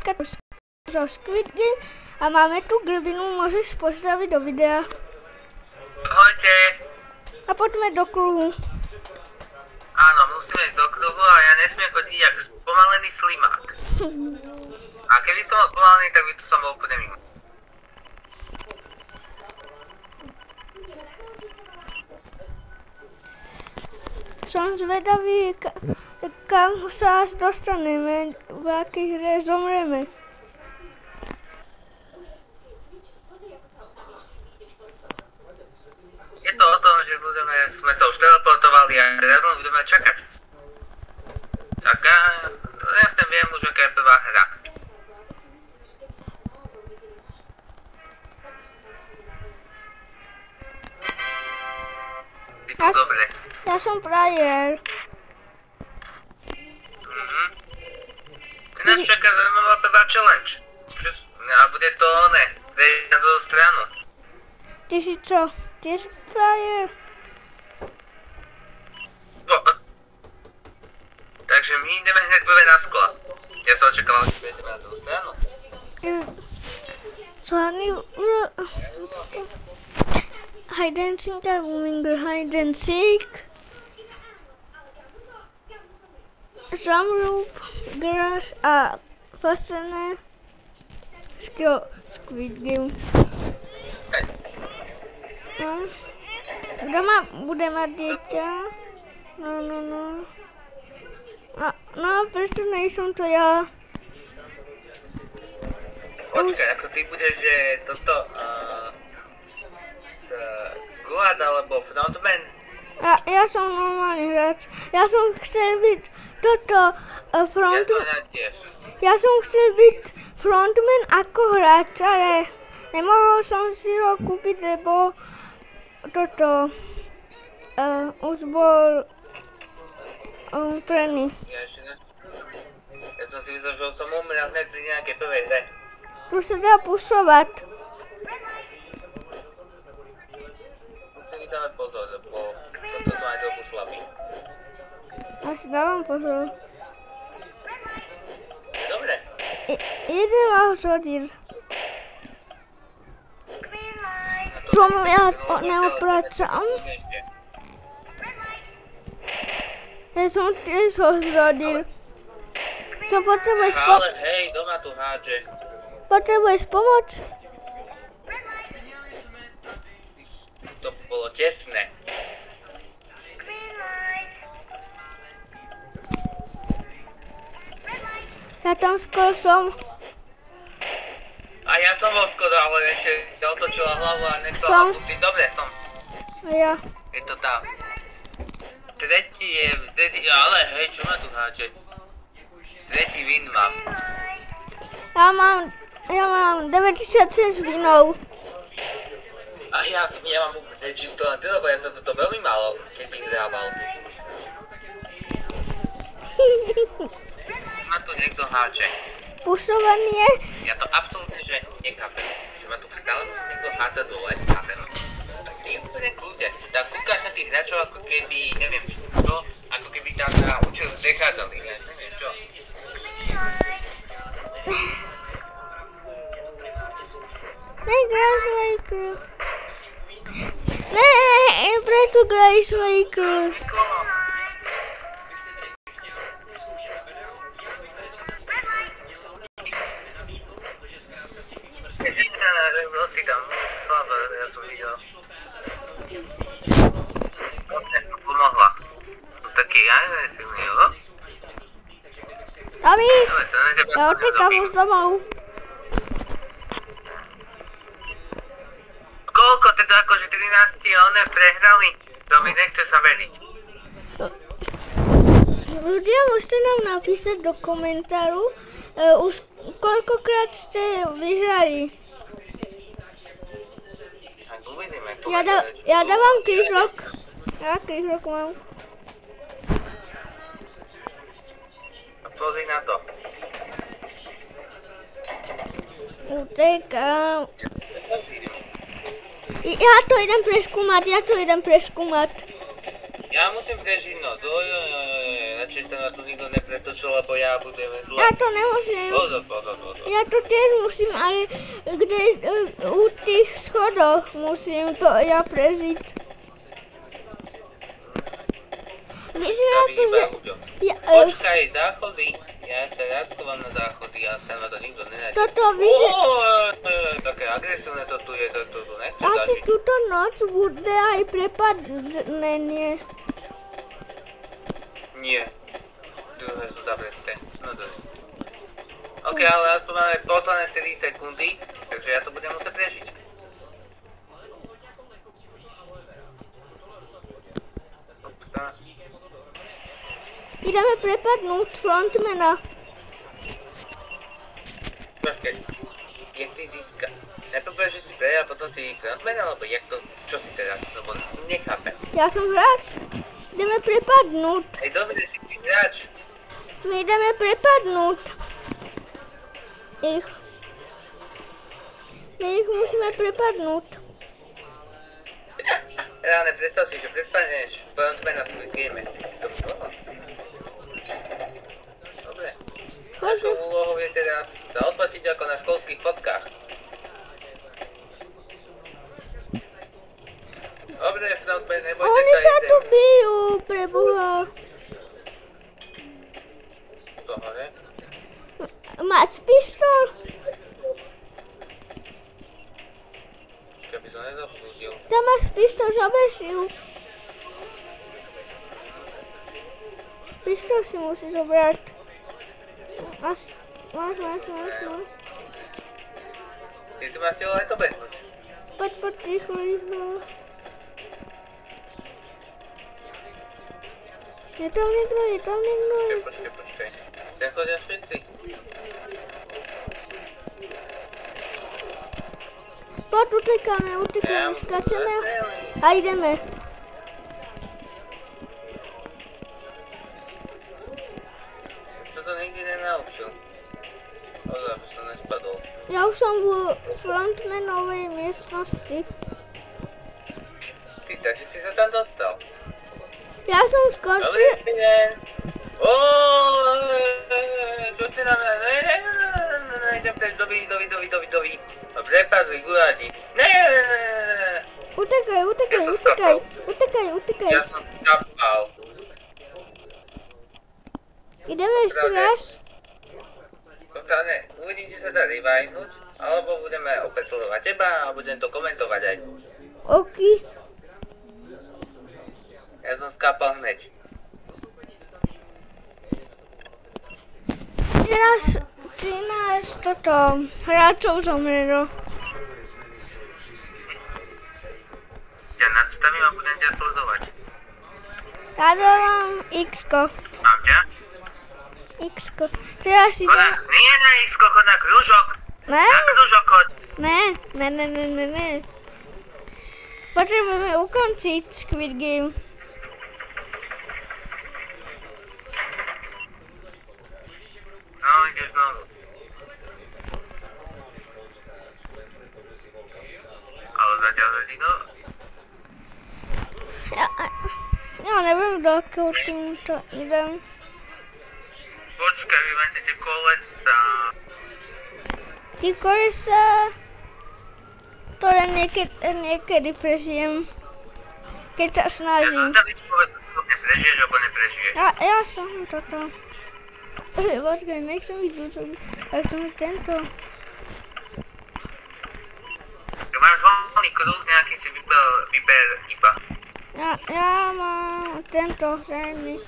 dneska zo Squid Game a máme tu Grbinu, môžeš pozdraviť do videa. Ahojte. A poďme do kruhu. Áno, musíme ísť do kruhu a ja nesmiem chodiť jak spomalený slimák. A keby som bol spomalený, tak by tu som bol úplne mimo. Som zvedavý, kam sa až dostaneme, v akých hre zomreme. Je to o tom, že sme sa už teleportovali a teraz len budeme čakať. Tak ja sem viem už, aká je prvá hra. Ty tu dobre. Ja som prajer. Nás čaká zaujímavá prvá challenge. A bude to oné, prejsť na druhú stranu. Ty si čo? Tiež prajer? Takže my ideme hneď prvé na skla. Ja som očakával, že ideme na druhú stranu. Hide and seek, tak umím hide and seek. Jump rope, grass a fastené. Squid Game. Kdo bude mať dieťa? No. No, prečo nejsem to ja? Počkaj, ako ty budeš, že toto guard alebo frontman? Ja som normálny hráč. Ja som chcel byť toto frontman. Ja som chcel byť frontman ako hráč, ale nemohol som si ho kúpiť, lebo toto už bol prený. Ja som si myslel, že som umrel hneď pri nejakej prvej hre. Tu sa dá pušovať. Musím mi dávať pozor, lebo toto som aj trochu slabý. Ja si dávam pozor. Dobre. Jeden vás hodil. Čomu ja neopracam? Ja som tiež ho zrodil. Čo potrebuješ pomoc? Ale hej, doma tu hádže. Potrebuješ pomoc? To bolo tesné. Ja tam skoro som. A ja som bol skoro, ale ešte otočila hlavu a nechcela pustiť. Dobre, som. A ja. Je to tam. Tretí, ale hej, čo ma tu hádže? Tretí win mám. Ja mám 96 winov. A ja mám úplne čisto len ty, lebo ja som toto veľmi málo keď vyhrával. Ma tu niekto háče. Pušovanie? Ja to absolútne, že nechápem. Že ma tu stále musí niekto hádzať dole na zem. Tak ty je úplne kľudne. Tak kúkaš na tých hráčov ako keby, neviem čo, ako keby tam na účel prechádzali, neviem čo. Negraš Maker. Prečo graš Maker? Si tam, ja som videl. To pomohla. Taký aj silný, jo? Abi, ja utekám už domov. Koľko teda akože 13 one prehrali? To mi nechce sa veriť. Ľudia, môžete nám napísať do komentáru, už koľkokrát ste vyhrali. Ja dávam krížok. Ja krížok mám. A pozri na to. Utekám. Ja to idem preskúmať. Ja musím prežiť noc, radšej ešte sa na to nikto nepretočil, lebo ja budem zle. Ja to nemusím. Pozor. Ja to tiež musím, ale kde u tých schodoch musím to ja prežiť. Vyzerá to, že... Počkaj, záchody. Ja sa rád schovám na záchody, ja sa na to nikto nenájde. Toto vyzerá... Také agresívne to tu je, to nechcem Asi zažiť. túto noc bude aj prepadnenie. Nie. Druhé sú zavreté. No dobre. Ok, ale aspoň máme posledné 3 sekundy, takže ja to budem musieť prežiť. Ideme prepadnúť frontmana. Počkaj, jak si získa? Najprv povieš, že si player a potom si frontman, alebo jak to, čo si teraz? Lebo nechápem. Ja som hráč. Ideme prepadnúť. Hej, dobre, si hráč. My ideme prepadnúť. My ich musíme prepadnúť. Reálne, predstav si, že prepadneš frontmana v Squid Game. To by bolo. Dobre. Našou úlohou je teraz sa odplatiť ako na školských fotkách. Dobre, frontman, nebojte Oni sa, sa idem. tu bijú, preboha. To hore. Mať pištol? Keby som nezabudil. Tam máš pištol, zoberiš ju. Pištol si musíš zobrať. Máš. Ty si ma stihol aj to behnúť. Poď, rýchlo. Je tam niekto. Počkaj. Sem chodia všetci. Poď, utekáme, skáčeme a ideme. Som to nikdy nenaučil. Ozaj, aby som nespadol. Ja už som v frontmanovej miestnosti. Ty, takže si sa tam dostal. Ja som skočil. Dobrý deň. Čo si nám... Idem preč, dovi. Prepadli guládi. Utekaj. Ja som skapal. Ideme ešte raz. Totálne, uvidím, či sa dá revajnúť, alebo budeme opäť sledovať teba a budem to komentovať aj. OK. Ja som skapal hneď. 13 hráčov zomrelo. Ťa nadstavím a budem ťa sledovať. Ja dávam X-ko. Mám ťa? X-ko. Teraz si Nie na X-ko, chod na krúžok. Ne? Na krúžok chod. Ne. Potrebujeme ukončiť Squid Game. No, ideš znovu. Ale zatiaľ to nikto? Ja neviem, do akého týmu to idem. Počkaj, vy máte tie kolesa. Ty kolesa, ktoré niekedy prežijem, keď sa snažím. Ja som tam povedal, že prežiješ alebo neprežiješ. Ja som toto. Počkaj, nechcem ísť do toho. Ja chcem ísť tento. Keď máš voľný kruh, nejaký si vyber iba. Ja mám tento zelený.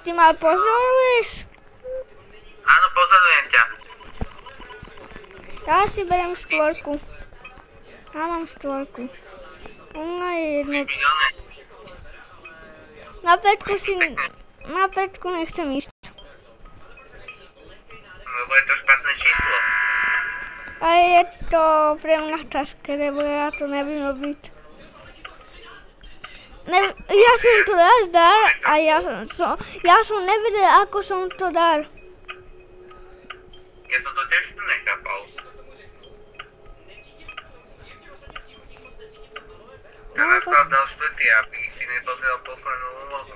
Ty ma pozoruješ? Áno, pozorujem ťa. Ja si beriem štvorku. Ja mám štvorku. Ona je jedno. Na päťku nechcem ísť. Lebo je to špatné číslo. A je to pre mňa ťažké, lebo ja to neviem robiť. Ja som to raz dal a ja som nevedel, ako som to dal. Ja som to tiež nechápal. Sa nás dal štvrtý, aby si nepozrel poslednú úlohu.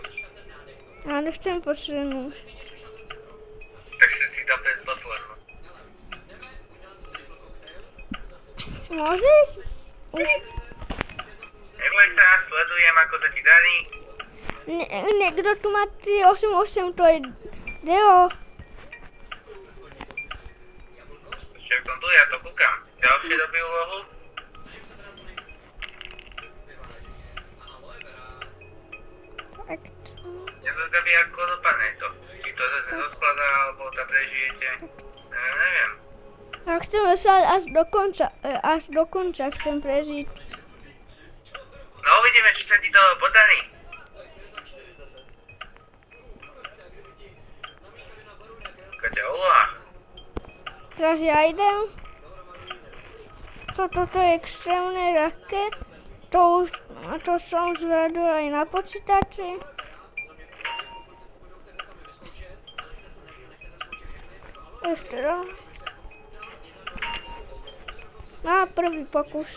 Ale chcem poslednú. Tak si dal poslednú. Môžeš? Už... Neboj sa, sledujem ako sa ti darí. Niekto tu má 388, to je Deo. Však som tu, ja to kúkam. Ďalšie robí úlohu. Tak. Ja to zdraví ako dopadne to. Či to zase rozkladá, alebo tam prežijete. Neviem. Ja chcem sa až do konca chcem prežiť. No uvidíme, či sa ti to podarí. Aká úloha? Teraz ja idem. Toto je extrémne ľahké. To som zvládol aj na počítači. Ešte raz. Na prvý pokus.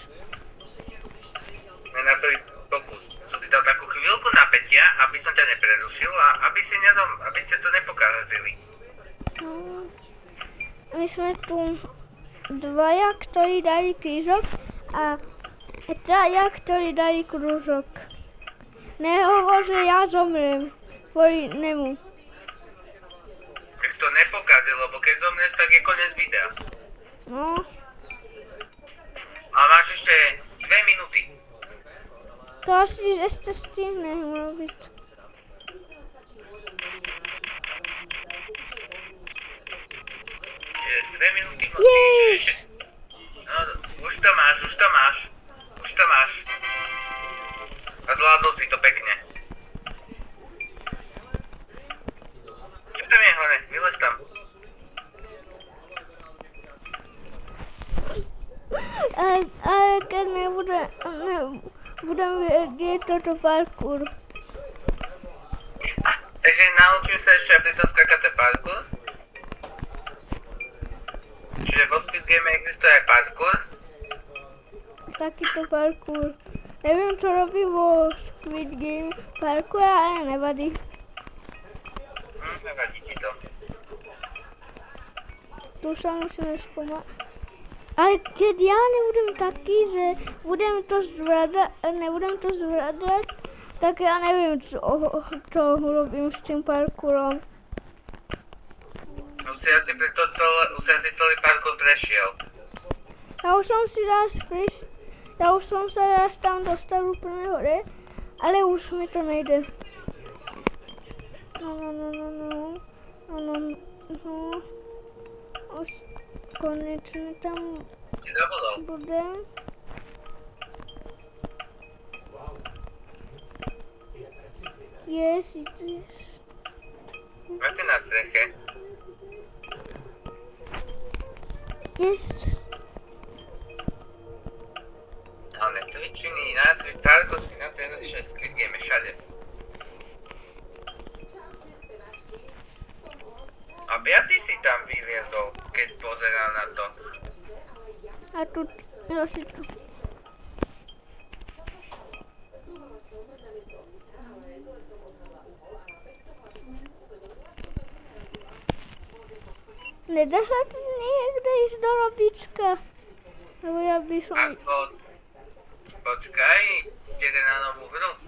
Na prvý pokus. Som ti dal takú chvíľku napätia, aby som ťa neprerušil a aby ste to nepokazili. My sme tu dvaja, ktorí dali krížok a traja, ktorí dali krúžok. Nehovor, že ja zomriem kvôli nemu. Tak to nepokazil, lebo keď zomreš, tak je koniec videa. No. A máš ešte 2 minúty. To asi ešte stihnem urobiť. Čiže 2 minúty musíš ešte... No, už to máš. A zvládol si to pekne. Čo tam je hore? Vylez tam. Ale keď nebudem vedieť toto parkour. Takže naučím sa ešte, aby to skákate parkour. Čiže vo Squid Game existuje aj parkour. Takýto parkour. Neviem, čo robí vo Squid Game parkour, ale nevadí. Nevadí ti to. Tu sa musíme spomať. Ale keď ja nebudem taký, že nebudem to zvládať, tak ja neviem, čo robím s tým parkourom. Už si asi celý parkour prešiel. Ja už som sa raz tam dostal úplne hore, ale už mi to nejde. No. Už konečne tam Si zabudol. budem. Yes, it is. Máš ty na streche? Yes. Ale cvičený názvy parkour si na ten Squid Game všade. A Beaty si tam vyliezol, keď pozeral na to. A tu, ja si tu. Nedá sa tu niekde ísť do robička? Lebo ja by som... Ako... Počkaj, ide na novú hru.